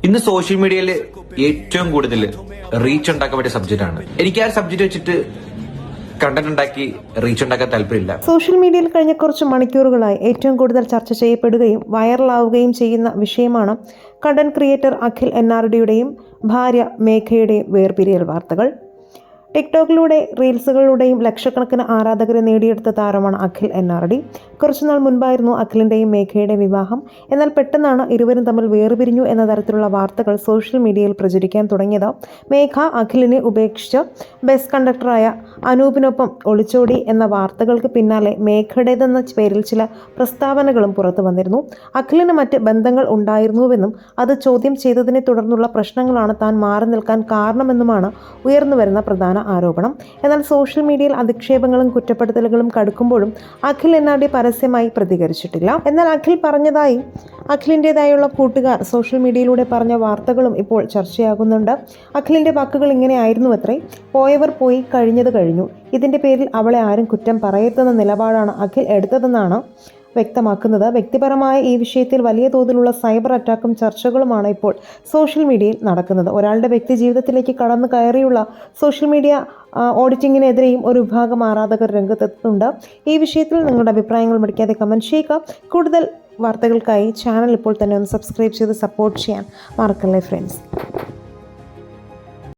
ഇന്ന് സോഷ്യൽ മീഡിയയിൽ ഏറ്റവും കൂടുതൽ റീച്ച് ഉണ്ടാക്കാൻ പറ്റിയ സബ്ജക്റ്റാണ്. എനിക്ക് ആ സബ്ജക്ട് വെച്ചിട്ട് കണ്ടന്റ് ഉണ്ടാക്കി റീച്ച് ഉണ്ടാക്കാൻ താല്പര്യമില്ല. സോഷ്യൽ മീഡിയയിൽ കഴിഞ്ഞ കുറച്ച് മണിക്കൂറുകളായി ഏറ്റവും കൂടുതൽ ചർച്ച ചെയ്യപ്പെടുകയും വൈറലാവുകയും ചെയ്യുന്ന വിഷയമാണ് കണ്ടന്റ് ക്രിയേറ്റർ അഖിൽ NRDയുടെയും ഭാര്യ മേഘയുടെയും വേർപിരിയൽ വാർത്തകൾ. ടിക്ടോക്കിലൂടെ റീൽസുകളിലൂടെയും ലക്ഷക്കണക്കിന് ആരാധകരെ നേടിയെടുത്ത താരമാണ് അഖിൽ NRD. കുറച്ചുനാൾ മുൻപായിരുന്നു അഖിലിൻ്റെയും മേഘയുടെയും വിവാഹം. എന്നാൽ പെട്ടെന്നാണ് ഇരുവരും തമ്മിൽ വേർപിരിഞ്ഞു എന്ന തരത്തിലുള്ള വാർത്തകൾ സോഷ്യൽ മീഡിയയിൽ പ്രചരിക്കാൻ തുടങ്ങിയത്. മേഘ അഖിലിനെ ഉപേക്ഷിച്ച് ബസ് കണ്ടക്ടറായ അനൂപിനൊപ്പം ഒളിച്ചോടി എന്ന വാർത്തകൾക്ക് പിന്നാലെ മേഘയുടേതെന്ന പേരിൽ ചില പ്രസ്താവനകളും പുറത്തു വന്നിരുന്നു. അഖിലിന് മറ്റ് ബന്ധങ്ങൾ ഉണ്ടായിരുന്നുവെന്നും അത് ചോദ്യം ചെയ്തതിനെ തുടർന്നുള്ള പ്രശ്നങ്ങളാണ് താൻ മാറി നിൽക്കാൻ കാരണമെന്നുമാണ് ഉയർന്നുവരുന്ന പ്രധാന ആരോപണം. എന്നാൽ സോഷ്യൽ മീഡിയയിൽ അധിക്ഷേപങ്ങളും കുറ്റപ്പെടുത്തലുകളും കടുക്കുമ്പോഴും അഖിൽ NRD പരസ്യമായി പ്രതികരിച്ചിട്ടില്ല. എന്നാൽ അഖിൽ പറഞ്ഞതായി അഖിലിൻ്റെതായുള്ള കൂട്ടുകാർ സോഷ്യൽ മീഡിയയിലൂടെ പറഞ്ഞ വാർത്തകളും ഇപ്പോൾ ചർച്ചയാകുന്നുണ്ട്. അഖിലിൻ്റെ വാക്കുകൾ ഇങ്ങനെയായിരുന്നു അത്രേ: പോയവർ പോയി, കഴിഞ്ഞത് കഴിഞ്ഞു. ഇതിൻ്റെ പേരിൽ അവളെ ആരും കുറ്റം പറയരുതെന്ന നിലപാടാണ് അഖിൽ എടുത്തതെന്നാണ് വ്യക്തമാക്കുന്നത്. വ്യക്തിപരമായ ഈ വിഷയത്തിൽ വലിയ തോതിലുള്ള സൈബർ അറ്റാക്കും ചർച്ചകളുമാണ് ഇപ്പോൾ സോഷ്യൽ മീഡിയയിൽ നടക്കുന്നത്. ഒരാളുടെ വ്യക്തി ജീവിതത്തിലേക്ക് കടന്നു കയറിയുള്ള സോഷ്യൽ മീഡിയ ഓഡിറ്റിങ്ങിനെതിരെയും ഒരു വിഭാഗം ആരാധകർ രംഗത്തെത്തുന്നുണ്ട്. ഈ വിഷയത്തിൽ നിങ്ങളുടെ അഭിപ്രായങ്ങൾ മടിക്കാതെ കമൻറ്റ് ചെയ്യുക. കൂടുതൽ വാർത്തകൾക്കായി ചാനൽ ഇപ്പോൾ തന്നെ ഒന്ന് സബ്സ്ക്രൈബ് ചെയ്ത് സപ്പോർട്ട് ചെയ്യാൻ മറക്കല്ലേ ഫ്രണ്ട്സ്.